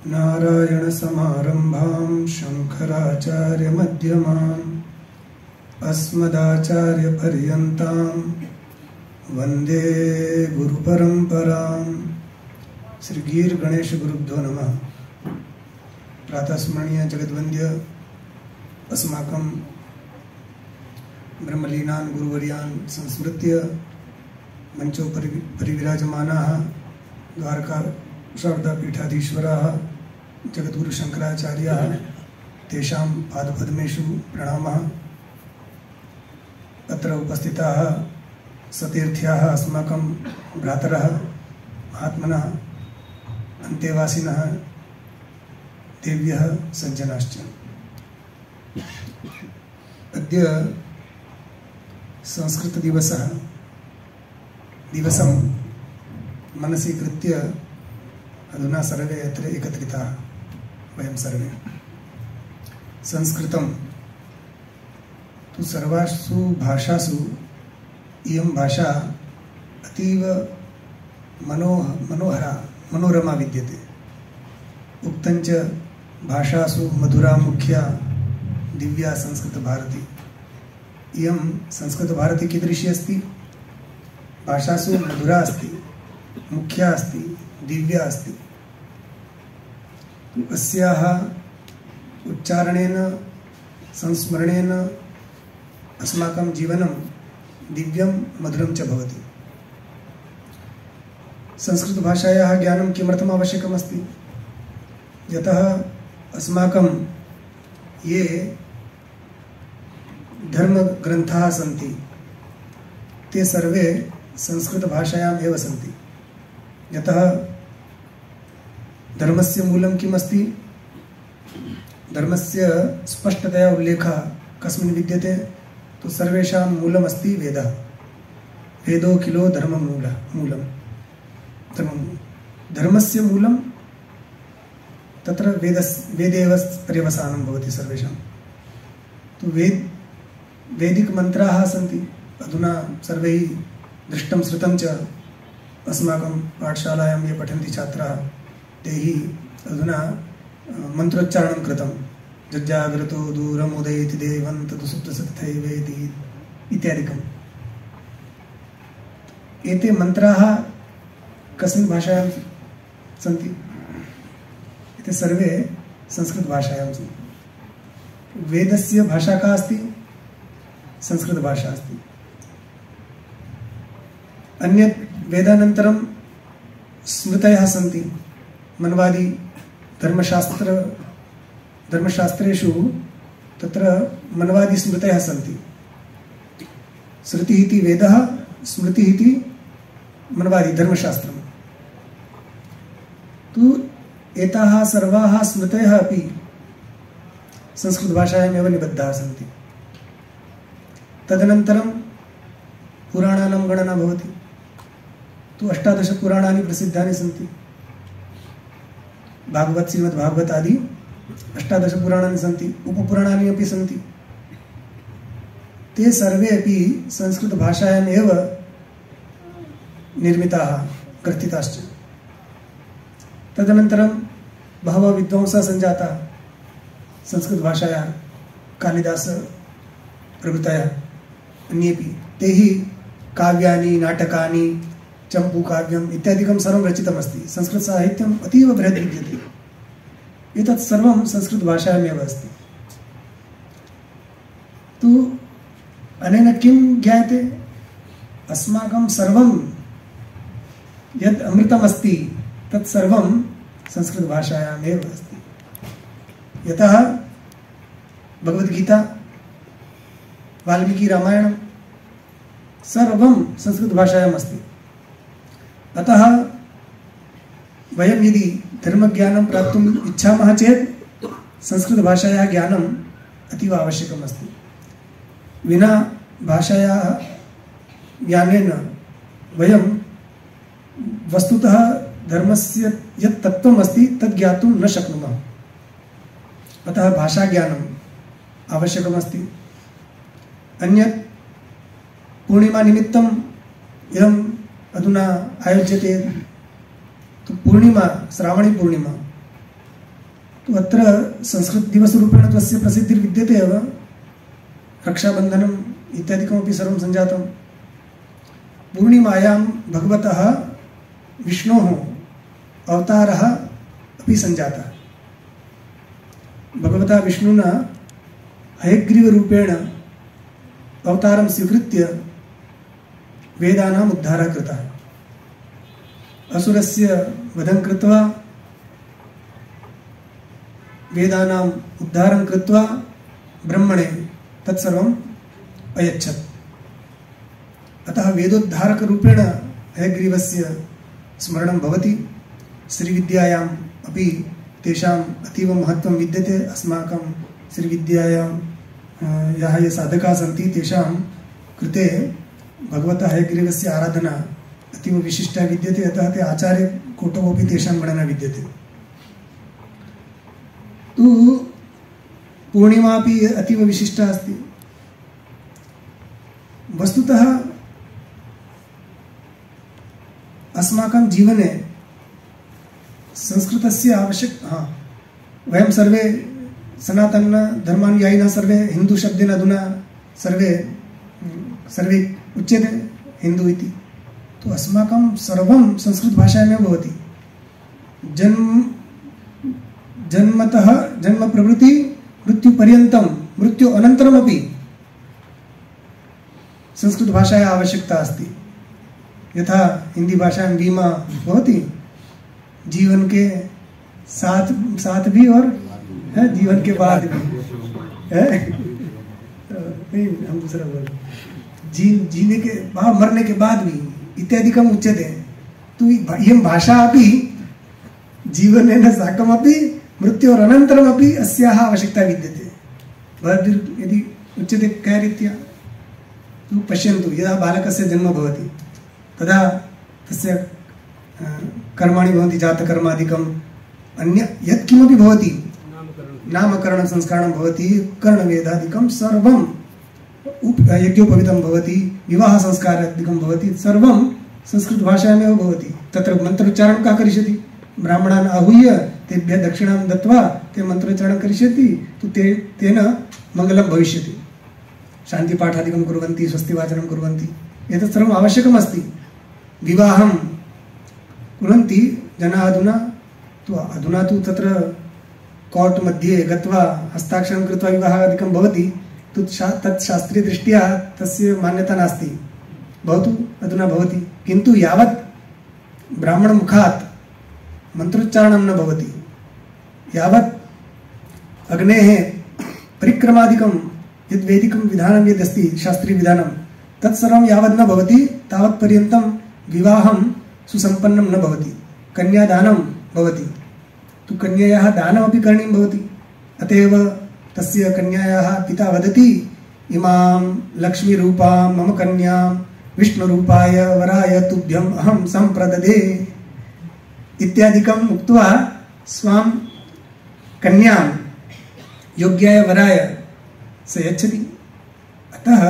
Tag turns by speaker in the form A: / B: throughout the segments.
A: नारायणसमारम्भां शङ्कराचार्यमध्यमाम् अस्मदाचार्यपर्यन्तां वन्दे गुरुपरम्परां। श्री गीर गणेश गुरुभ्यो नमः। प्रातस्मरणीय जगद्वन्द्य अस्माकं ब्रह्मलीनान् गुरुवर्यान् संस्मृत्य मंचोपरि परिविराजमानाः द्वारका शारदापीठाधीश्वराः जगद्गुरुशङ्कराचार्याः तेषां पादपद्मेषु प्रणामः। अत्र उपस्थिताः सतीर्थ्याः अस्माकं भ्रातरः महात्मनः अन्तेवासिनः देव्यः सज्जनाश्च। अद्य संस्कृतदिवसः। दिवसं मनसि कृत्य अधुना सर्वे अत्र एकत्रिताः वयं सर्वे। संस्कृतं तु सर्वासु भाषासु इयं भाषा अतीव मनोरमा विद्यते। उक्तञ्च भाषासु मधुरा मुख्या दिव्या संस्कृतभारती। इयं संस्कृतभारती कीदृशी अस्ति? भाषासु मधुरा अस्ति, मुख्या अस्ति, दिव्या अस्ति। अस्याः उच्चारणेन संस्मरणेन अस्माकं जीवनं दिव्यं मधुरं च भवति। संस्कृतभाषायाः ज्ञानं किमर्थम् आवश्यकम् अस्ति? यतः अस्माकं ये धर्मग्रन्थाः सन्ति ते सर्वे संस्कृतभाषायाम् एव सन्ति। यतः धर्मस्य मूलं किम् अस्ति? धर्मस्य स्पष्टतया उल्लेखः कस्मिन् विद्यते? तो सर्वेषां मूलम् अस्ति वेदः। वेदो किलो धर्ममूलं। धर्मस्य मूलं तत्र वेदेव पर्यवसानं भवति सर्वेषां। तो वैदिकमन्त्राः सन्ति। अधुना सर्वैः दृष्टं श्रुतं च। अस्माकं पाठशालायां ये पठन्ति छात्राः तैः अधुना मन्त्रोच्चारणं कृतं। जज्जाग्रतो दूरमुदयति देवं ततो सुप्तसत्थैवेति इत्यादिकम्। एते मन्त्राः कस्मिन् भाषायां सन्ति? एते सर्वे संस्कृतभाषायां सन्ति। वेदस्य भाषा का अस्ति? संस्कृतभाषा अस्ति। अन्यत् वेदानन्तरं स्मृतयः सन्ति। मन्वादि धर्मशास्त्रेषु तत्र मन्वादि स्मृतयः सन्ति। श्रुतिः इति वेदः, स्मृतिः इति मन्वादि धर्मशास्त्रम्। तु एताः सर्वाः स्मृतयः अपि संस्कृतभाषायामेव निबद्धाः सन्ति। तदनन्तरं पुराणानां गणना भवति। तु 18 पुराणानि प्रसिद्धानि सन्ति। भागवत, श्रीमद्भागवत आदि 18 पुराणानि सन्ति। उपपुराणानि अपि सन्ति। ते सर्वे अपि संस्कृतभाषायाम् एव निर्मिताः, ग्रथिताश्च। तदनन्तरं बहवः विद्वांसः सञ्जाताः संस्कृतभाषायाः। कालिदास प्रभृतयः अन्येपि। तैः काव्यानि, नाटकानि, चम्पूकाव्यम् इत्यादिकं सर्वं रचितमस्ति। संस्कृतसाहित्यम् अतीव बृहत् विद्यते। एतत् सर्वं संस्कृतभाषायामेव अस्ति। तु अनेन किं ज्ञायते? अस्माकं सर्वं यद् अमृतमस्ति तत् सर्वं संस्कृतभाषायामेव अस्ति। यतः भगवद्गीता, वाल्मीकिरामायणं सर्वं संस्कृतभाषायाम् अस्ति। अतः वयं यदि धर्मज्ञानं प्राप्तुम् इच्छामः चेत् संस्कृतभाषायाः ज्ञानम् अतीव आवश्यकम् अस्ति। विना भाषायाः ज्ञानेन वयं वस्तुतः धर्मस्य यत् तत्त्वम् अस्ति तद् ज्ञातुं न शक्नुमः। अतः भाषाज्ञानम् आवश्यकम् अस्ति। अन्यत् पूर्णिमा निमित्तम् इदम् अधुना आयोज्यते। तो पूर्णिमा, श्रावणी पूर्णिमा, तो अत्र संस्कृतदिवसरूपेण तस्य प्रसिद्धिर्विद्यते एव। रक्षाबन्धनम् इत्यादिकमपि सर्वं सञ्जातं। पूर्णिमायां भगवतः विष्णोः अवतारः अपि सञ्जातः। भगवता विष्णुना हयग्रीवरूपेण अवतारं स्वीकृत्य वेदानाम् उद्धारः कृतः। असुरस्य वधं कृत्वा वेदानाम् उद्धारं कृत्वा ब्रह्मणे तत्सर्वम् अयच्छत्। अतः वेदोद्धारकरूपेण हयग्रीवस्य स्मरणं भवति। श्रीविद्यायाम् अपि तेषाम् अतीव महत्त्वं विद्यते। अस्माकं श्रीविद्यायां याः ये साधकाः सन्ति तेषां कृते भगवतः हयग्रीवस्य आराधना अतीव विशिष्टा विद्यते। अतः ते आचार्यकोटौ अपि तेषां गणना विद्यते। तु पूर्णिमा अपि अतीव विशिष्टा अस्ति। वस्तुतः अस्माकं जीवने संस्कृतस्य वयं सर्वे सनातनधर्मानुयायिनः सर्वे हिन्दूशब्देन अधुना सर्वे उच्यते हिन्दू इति। तो अस्माकं सर्वं संस्कृतभाषायामेव भवति। जन्मतः जन्मप्रभृति मृत्युपर्यन्तं मृत्यु अनन्तरमपि संस्कृतभाषायाः आवश्यकता अस्ति। यथा हिंदी भाषायां बीमा भवति, जीवन के साथ भी और जीवन के बाद भी नहीं, हम दूसरा बोल जीने के बाद मरने के बाद भी इत्यादिकम् उच्यते। तो इयं भाषा अपि जीवनेन साकमपि मृत्योरनन्तरमपि अस्याः आवश्यकता विद्यते। यदि उच्यते क्या रीत्या, तो पश्यन्तु, यदा बालकस्य जन्म भवति तदा तस्य कर्माणि भवन्ति, जातकर्मादिकम् अन्य यत्किमपि भवति, नामकरण संस्कारणं भवति, कर्णवेदादिकं सर्वं यज्ञोपवीतं भवति, विवाह संस्कारादिकं भवति, सर्वं संस्कृतभाषायामेव भवति। तत्र मन्त्रोच्चारणं का करिष्यति? ब्राह्मणान् आहूय तेभ्यः दक्षिणां दत्वा ते मन्त्रोच्चारणं करिष्यति, तो तेन मङ्गलं भविष्यति। शान्तिपाठादिकं कुर्वन्ति, स्वस्तिवाचनं कुर्वन्ति, एतत् सर्वम् आवश्यकम् अस्ति। विवाहं कुर्वन्ति जनाः अधुना तु तत्र कोर्ट् मध्ये गत्वा हस्ताक्षरं कृत्वा विवाहादिकं भवति। तत् शास्त्रीयदृष्ट्या तस्य मान्यता नास्ति। भवतु, अधुना भवति, किन्तु यावत् ब्राह्मणमुखात् मन्त्रोच्चारणं न भवति, यावत् अग्नेः परिक्रमादिकं यद् वैदिकं विधानं यदस्ति शास्त्रीयविधानं तत्सर्वं यावत् न भवति तावत् पर्यन्तं विवाहं सुसम्पन्नं न भवति। कन्यादानं भवति, तु कन्यायाः दानमपि करणीयं भवति। अत एव तस्य कन्यायाः पिता वदति, इमां लक्ष्मीरूपां मम कन्यां विष्णुरूपाय वराय तुभ्यम् अहं सम्प्रददे इत्यादिकम् उक्त्वा स्वां कन्यां योग्याय वराय स यच्छति। अतः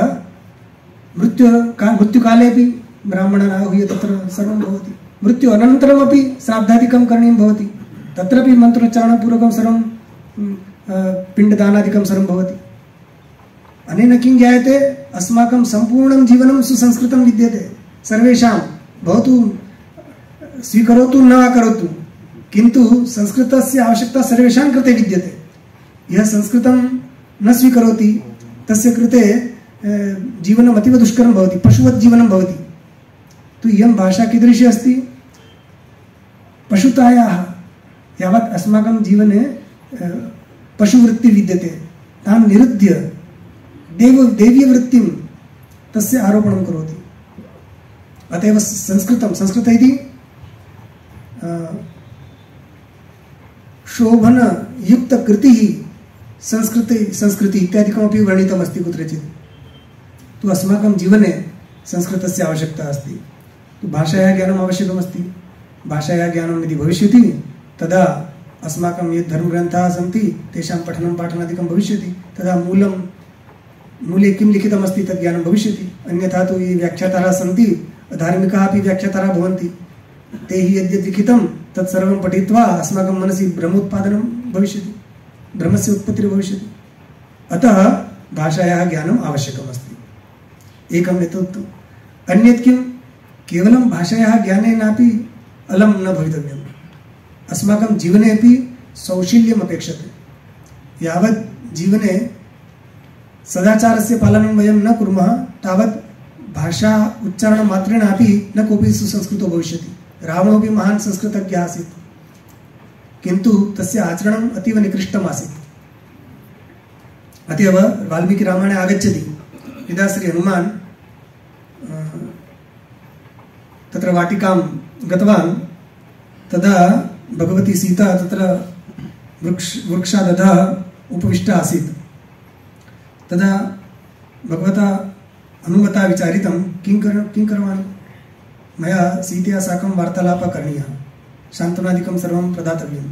A: मृत्युकालेपि ब्राह्मणान् आहूय तत्र सर्वं भवति। मृत्यु अनन्तरमपि श्राद्धादिकं करणीयं भवति, तत्रापि मन्त्रोच्चारणपूर्वकं सर्वं पिण्डदानादिकं सर्वं भवति। अनेन किं ज्ञायते? अस्माकं सम्पूर्णं जीवनं सुसंस्कृतं विद्यते सर्वेषां। भवतु स्वीकरोतु न वा करोतु, किन्तु संस्कृतस्य आवश्यकता सर्वेषां कृते विद्यते। यः संस्कृतं न स्वीकरोति तस्य कृते जीवनम् अतीव दुष्करं भवति, पशुवत् जीवनं भवति। तो इयं भाषा कीदृशी अस्ति? पशुतायाः यावत् अस्माकं जीवने पशुवृत्ति विद्यते तां निरुद्य देवीयवृत्तिं तस्य आरोपणं करोति। अत एव संस्कृत इति शोभनयुक्तकृतिः संस्कृति इत्यादिकमपि वर्णितमस्ति कुत्रचित्। तो अस्माकं जीवने संस्कृतस्य आवश्यकता अस्ति। तो भाषायाः ज्ञानम् आवश्यकमस्ति। भाषायाः ज्ञानं यदि भविष्यति तदा अस्माकं ये धर्मग्रन्थाः सन्ति तेषां पठनं पाठनादिकं भविष्यति। तदा मूले किं लिखितमस्ति तद् ज्ञानं भविष्यति। अन्यथा तु ये व्याख्यातारः सन्ति, धार्मिकाः अपि व्याख्यातारः भवन्ति, ते हि यद्यद् लिखितं तत्सर्वं पठित्वा अस्माकं मनसि भ्रमोत्पादनं भविष्यति, ब्रह्मस्य उत्पत्तिर्भविष्यति। अतः भाषायाः ज्ञानम् आवश्यकमस्ति। एकम् एतत्। अन्यत् किं, केवलं भाषायाः ज्ञानेनापि अलं न भवितव्यम्। अस्माकं जीवने अपि सौशील्यम् अपेक्षते। यावत् जीवने सदाचारस्य पालनं वयं न कुर्मः तावत् भाषा उच्चारणमात्रेणापि न कोऽपि सुसंस्कृतो भविष्यति। रावणोऽपि महान् संस्कृतज्ञः आसीत्, किन्तु तस्य आचरणम् अतीव निकृष्टम् आसीत्। अतएव वाल्मीकिरामायणे आगच्छति, यदा श्री हनुमान् तत्र वाटिकां गतवान् तदा भगवती सीता तत्र वृक्षादधः उपविष्टा आसीत्। तदा भगवता हनुमता विचारितं किं करवाणि, मया सीतया साकं वार्तालापः करणीयः, शान्तनादिकं सर्वं प्रदातव्यं,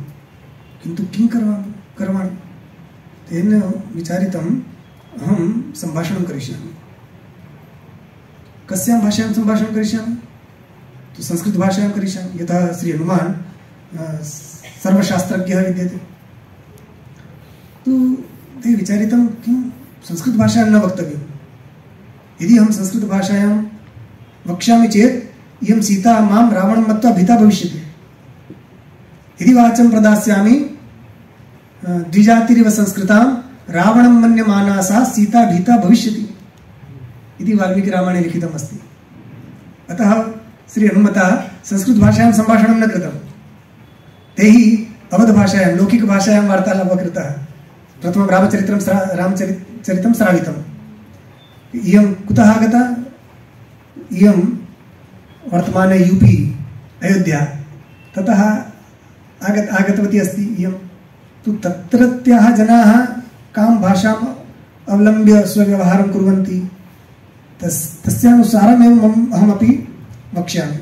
A: किन्तु किं करवाणि। तेन विचारितम् अहं सम्भाषणं करिष्यामि। कस्यां भाषायां सम्भाषणं करिष्यामि, तो संस्कृतभाषायां करिष्यामि। यतः श्री हनुमान् सर्वशास्त्रज्ञः विद्यते, तो ते विचारितं किं संस्कृतभाषायां न वक्तव्यं। यदि अहं संस्कृतभाषायां वक्ष्यामि चेत् इयं सीता मां रावणं मत्वा भीता भविष्यति। यदि वाचं प्रदास्यामि द्विजातिरिव संस्कृतां रावणं मन्यमाना सा सीता भीता भविष्यति इति वाल्मीकिरामायणे लिखितम् अस्ति। अतः श्री हनुमता संस्कृतभाषायां सम्भाषणं न कृतं, तैः अवधभाषायां लौकिकभाषायां वार्तालापः कृतः। प्रथमं रामचरितं श्रावितम्। इयं कुतः आगता, इयं वर्तमाने यूपी अयोध्या ततः आगतवती अस्ति। इयं तु तत्रत्याः जनाः कां भाषाम् अवलम्ब्य स्वव्यवहारं कुर्वन्ति तस्यानुसारमेव अहमपि वक्ष्यामि।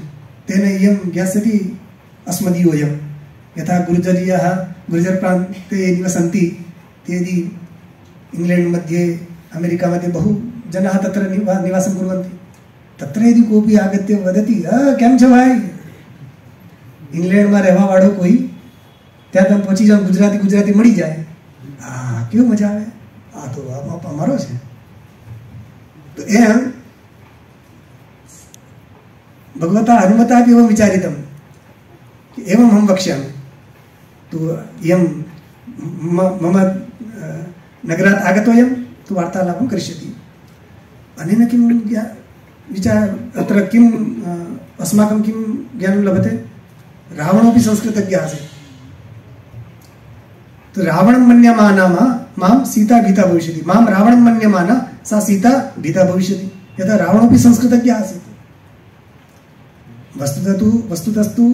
A: तेन इयं ज्ञास्यति अस्मदीयोऽयं। यथा गुर्जरप्रान्ते ये निवसन्ति ते यदि इंग्लैंड मध्ये अमेरिका मध्ये बहु जनाः तत्र निवासं कुर्वन्ति, तत्र यदि कोऽपि आगत्य वदति केम छो भाई, इंग्लैंड में रहवा वाळो कोई ત્યાં તમે પહોંચી જાઓ, ગુજરાતી મળી જાય, કેવું મજા આવે, આ તો અમારો છે। તો એમ भगवता हनुमता अपि एवं विचारितं एवं हम वक्ष्यामि। तो इयं मम नगरात् आगतोऽयं तु वार्तालापं करिष्यति। अनेन किं अत्र किम् अस्माकं किं ज्ञानं लभते। रावणोऽपि संस्कृतज्ञः आसीत्। तो रावणं मन्यमाना मां सीता भीता भविष्यति, मां रावणं मन्यमाना सा सीता भीता भविष्यति। यदा रावणोऽपि संस्कृतज्ञः आसीत्। वस्तुतस्तु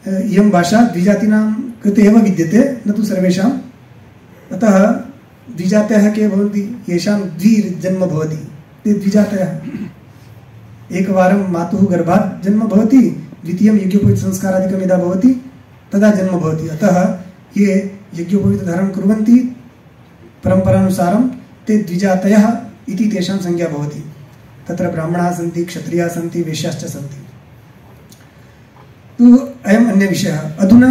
A: इयं भाषा द्विजातीनां कृते एव विद्यते, न तु सर्वेषाम्। अतः द्विजातयः के भवन्ति, येषां द्विजन्म भवति ते द्विजातयः। एकवारं मातुः गर्भात् जन्म भवति, द्वितीयं यज्ञोपवीतसंस्कारादिकं यदा भवति तदा जन्म भवति। अतः ये यज्ञोपवीतधारणं कुर्वन्ति परम्परानुसारं ते द्विजातयः इति तेषां संज्ञा भवति। तत्र ब्राह्मणाः सन्ति, क्षत्रियाः सन्ति, वैश्याश्च सन्ति। तो अयम् अन्य विषयः। अधुना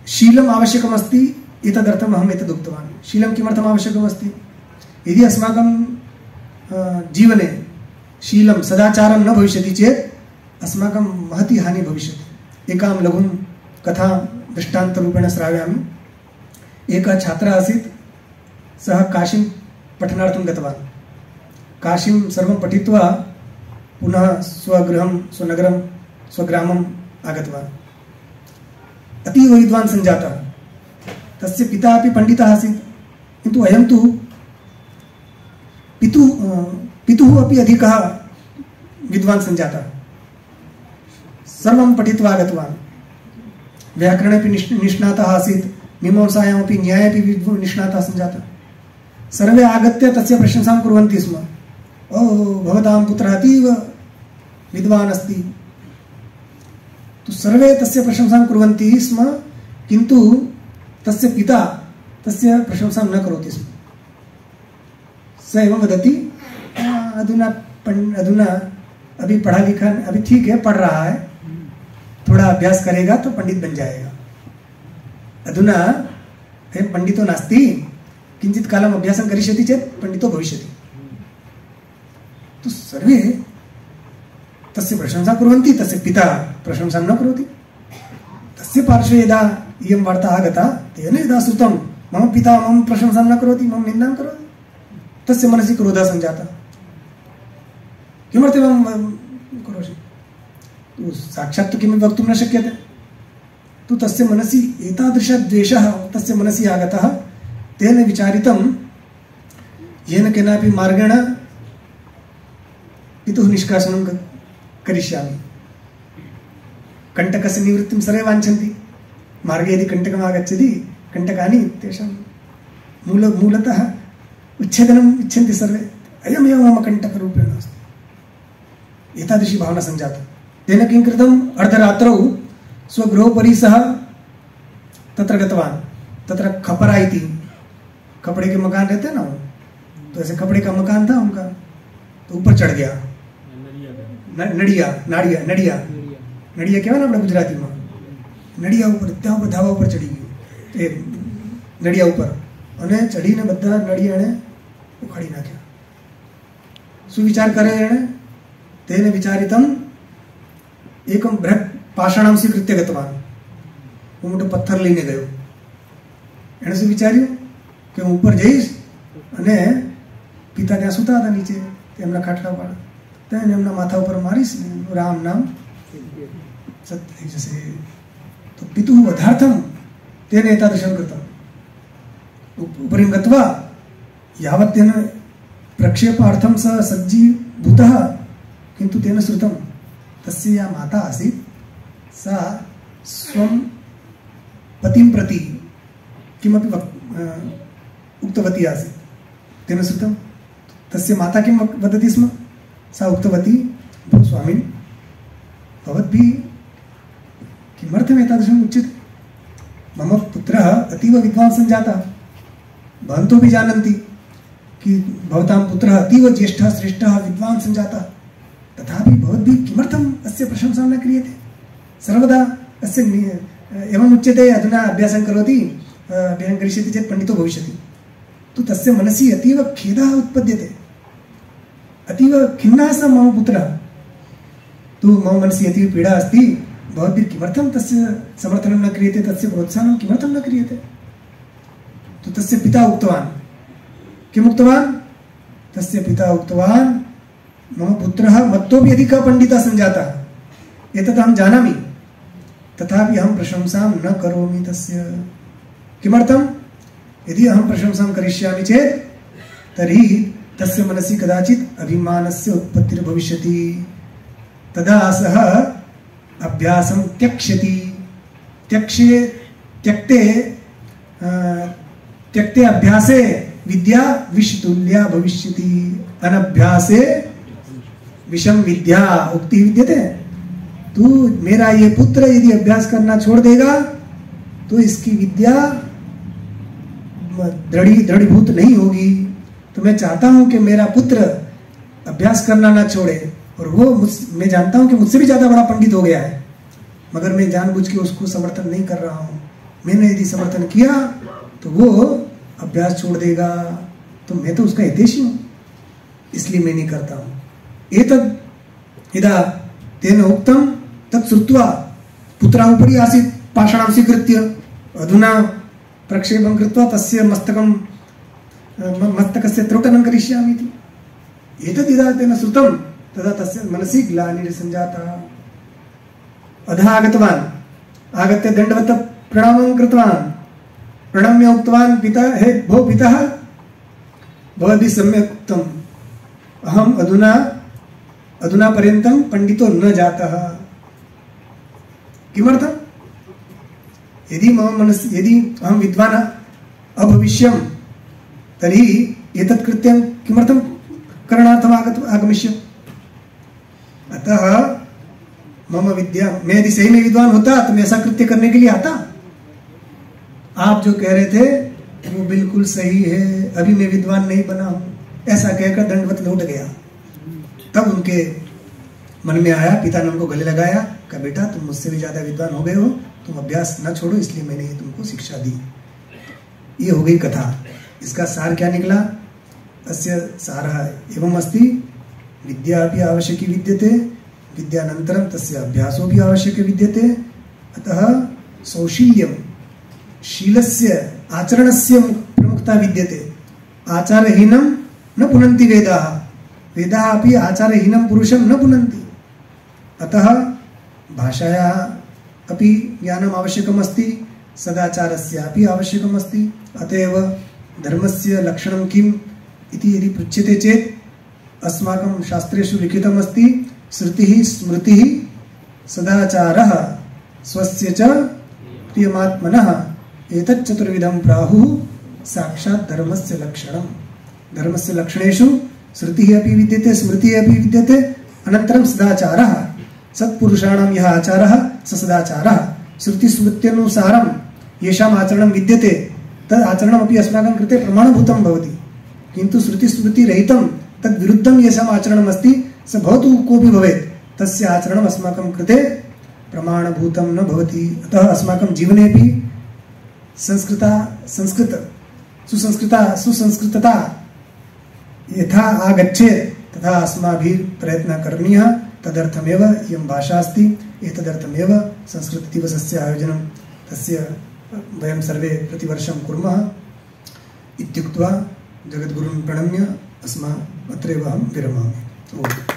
A: शीलम् आवश्यकमस्ति, एतदर्थम् अहम् एतद् उक्तवान्। शीलं किमर्थम् आवश्यकमस्ति, यदि अस्माकं जीवने शीलं सदाचारं न भविष्यति चेत् अस्माकं महती हानि भविष्यति। एकां लघुं कथां दृष्टान्तरूपेण श्रावयामि। एकः छात्रः आसीत्, सः काशीं पठनार्थं गतवान्। काशीं सर्वं पठित्वा पुनः स्वगृहं स्वनगरं स्वग्रामम् आगतवान्। अतीव विद्वान् सञ्जातः। तस्य पिता अपि पण्डितः आसीत्, किन्तु अयं तु पितुः अपि अधिकः विद्वान् सञ्जातः। सर्वं पठित्वा आगतवान्। व्याकरणे अपि निष्णातः आसीत्, मीमांसायामपि न्याये अपि निष्णातः सञ्जातः। सर्वे आगत्य तस्य प्रशंसां कुर्वन्ति स्म। ओ भवतां पुत्रः अतीव विद्वान् अस्ति। तो सर्वे तस्य प्रशंसां कुर्वन्ति स्म, किन्तु तस्य पिता तस्य प्रशंसां न करोति स्म। स एवं वदति अधुना अभी पढ़ा लिखा, अभी ठीक है, पढ़ रहा है, थोड़ा अभ्यास करेगा तो पंडित बन जाएगा। अधुना अयं पंडितो नास्ति, किंचित कालम अभ्यासं करिष्यति चेत् पंडितो भविष्यति। तो सर्वे तस्य प्रशंसा कुर्वन्ति, तस्य पिता प्रशंसां न करोति। तस्य पार्श्वे यदा इयं वार्ता आगता, तेन यदा श्रुतं मम पिता मम प्रशंसां न करोति, मम निन्दां करोति, तस्य मनसि क्रोधः सञ्जातः। किमर्थमेवं करोषि? साक्षात् किमपि वक्तुं न शक्यते। तु तस्य मनसि एतादृशद्वेषः तस्य मनसि आगतः। तेन विचारितं येन केनापि मार्गेण पितुः निष्कासनं करिष्यामि। कण्टकस्य निवृत्तिं सर्वे वाञ्छन्ति। मार्गे यदि कण्टकम् आगच्छति, कण्टकानि तेषां मूलतः उच्छेदनम् इच्छन्ति सर्वे। अयमेव मम कण्टकरूपेण अस्ति। एतादृशी भावना सञ्जाता। तेन किं कृतम्? अर्धरात्रौ स्वगृहोपरि सः तत्र गतवान्। तत्र खपरा इति कपड़े के मकान रहते हैं ना, तो ऐसे कपड़े का मकान था उनका, तो ऊपर चढ़ गया। नड़िया क्या ना अपने गुजराती में, नड़िया ऊपर त्या ऊपर धावा ऊपर चढ़ी गई नड़िया ऊपर અને ચડીને બધા નળિયા એણે ઉખાડી નાખ્યા। સુવિચાર કરે એણે, તેને વિચારિતમ એકમ બૃહત પાષાણમ સ્વીકૃત્ય ગતવાન। હું મોટો પથ્થર લઈને ગયો। એણે શું વિચાર્યું કે હું ઉપર જઈશ અને પિતા ત્યાં સૂતા હતા નીચે, તેમના ખાટલા પર, તેને એમના માથા ઉપર મારીશ ને રામ નામ સત્ય થઈ જશે। તો પિતુઃ વધાર્થમ તેને એતાદૃશં કૃતમ। उपरि गत्वा यावत् तेन प्रक्षेपार्थं स सज्जीभूतः, किन्तु तेन श्रुतं तस्य या माता आसीत् सा स्वं पतिं प्रति किमपि उक्तवती आसीत्। तेन श्रुतं तस्य माता किं वदति स्म? सा उक्तवती, भो स्वामिन्, भवद्भिः किमर्थम् एतादृशम् उच्यते? मम पुत्रः अतीव विद्वान् सञ्जातः। भवन्तो भी जानन्ति कि भवतां पुत्रः अतीव ज्येष्ठः श्रेष्ठः विद्वान् सञ्जातः, तथापि भवद्भिः किमर्थम् अस्य प्रशंसा न क्रियते? सर्वदा अस्य एवम् उच्यते, अधुना अभ्यासं करोति, अभ्यासं करिष्यति चेत् पण्डितो भविष्यति। तु तस्य मनसि अतीव खेदः उत्पद्यते, अतीव खिन्नः स मम पुत्रः। तु मम मनसि अतीव पीडा अस्ति, भवद्भिः किमर्थं तस्य समर्थनं न क्रियते, तस्य प्रोत्साहनं किमर्थं न क्रियते? तो तस्य पिता उक्तवान्, किम् उक्तवान्? तस्य पिता उक्तवान्, मम पुत्रः मत्तोपि अधिकः पण्डितः सञ्जातः, एतत् अहं जानामि, तथापि अहं प्रशंसां न करोमि तस्य। किमर्थं? यदि अहं प्रशंसां करिष्यामि चेत् तर्हि तस्य मनसि कदाचित् अभिमानस्य उत्पत्तिर्भविष्यति, तदा सः अभ्यासं त्यक्ष्यति। त्यक्ते अभ्यासे विद्या विषतुल्या भविष्यति, अनभ्यासे विषम विद्या उक्ति विद्यते। तू मेरा ये पुत्र यदि अभ्यास करना छोड़ देगा तो इसकी विद्या दृढ़ीभूत नहीं होगी। तो मैं चाहता हूं कि मेरा पुत्र अभ्यास करना ना छोड़े, और वो मैं जानता हूं कि मुझसे भी ज्यादा बड़ा पंडित हो गया है, मगर मैं जानबूझ के उसको समर्थन नहीं कर रहा हूं। मैंने यदि समर्थन किया तो वो अभ्यास छोड़ देगा, तो मैं तो उसका हितैषी हूं, इसलिए मैं नहीं करता हूं। एतद् यदा तेन उक्तं तत् श्रुत्वा पुत्रः उपरि आसीत् पाषाणं स्वीकृत्य, अधुना प्रक्षेपं कृत्वा तस्य मस्तकस्य त्रोटनं करिष्यामि इति। एतद् यदा तेन श्रुतं तदा तस्य मनसि ग्लानिर्सञ्जाता। अधः आगतवान्, आगत्य दण्डवत् प्रणामं कृतवान्। प्रणम्य उक्तवान्, पिता हे भो पितः, भवद्भिः सम्यक् उक्तम्, अहम् अधुना पर्यन्तं पण्डितो न जातः। किमर्थम्? यदि मम मनसि यदि अहं विद्वान् अभविष्यं तर्हि एतत् कृत्यं किमर्थं करणार्थम् आगमिष्यम्? अतः मम विद्या, मैं यदि सही में विद्वान होता तो मैं ऐसा कृत्य करने के लिए आता। आप जो कह रहे थे वो बिल्कुल सही है, अभी मैं विद्वान नहीं बना हूं, ऐसा कहकर दंडवत लौट गया। तब उनके मन में आया, पिता ने उनको गले लगाया, कहा बेटा तुम मुझसे भी ज्यादा विद्वान हो गए हो, तुम अभ्यास न छोड़ो, इसलिए मैंने ये तुमको शिक्षा दी। ये हो गई कथा। इसका सार क्या निकला? अस्य सारः एवम् अस्ति, विद्यापि आवश्यकी विद्यते, विद्यानन्तरं तस्य अभ्यासोऽपि आवश्यकः विद्यते। अतः सौशील्यं, शीलस्य आचरणस्य प्रमुखता विद्यते। आचारहीनं न पुनन्ति वेदाः, वेदाः अपि आचारहीनं पुरुषं न पुनन्ति। अतः भाषायाः अपि ज्ञानम् आवश्यकम् अस्ति, सदाचारस्यापि आवश्यकम् अस्ति। अत एव धर्मस्य लक्षणं किम् इति यदि पृच्छ्यते चेत् अस्माकं शास्त्रेषु लिखितम् अस्ति, श्रुतिः स्मृतिः सदाचारः स्वस्य च प्रियमात्मनः एतत् चतुर्विधं प्राहुः साक्षात् धर्मस्य लक्षणम्। धर्मस्य लक्षणेषु श्रुतिः अपि विद्यते, स्मृतिः अपि विद्यते, अनन्तरं सदाचारः। सत्पुरुषाणां यः आचारः स सदाचारः। श्रुतिस्मृत्यनुसारं येषाम् आचरणं विद्यते तद् आचरणमपि अस्माकं कृते प्रमाणभूतं भवति। किन्तु श्रुतिस्मृतिरहितं तद्विरुद्धं येषाम् आचरणम् अस्ति, स भवतु कोऽपि भवेत्, तस्य आचरणम् अस्माकं कृते प्रमाणभूतं न भवति। अतः अस्माकं जीवनेपि सुसंस्कृतता यथा आगच्छेत् तथा अस्माभिः प्रयत्नः करणीयः। तदर्थमेव इयं भाषा अस्ति, एतदर्थमेव संस्कृतदिवसस्य आयोजनं तस्य वयं सर्वे प्रतिवर्षं कुर्मः इत्युक्त्वा जगद्गुरुं प्रणम्य अत्रैव अहं विरमामि। ओम्।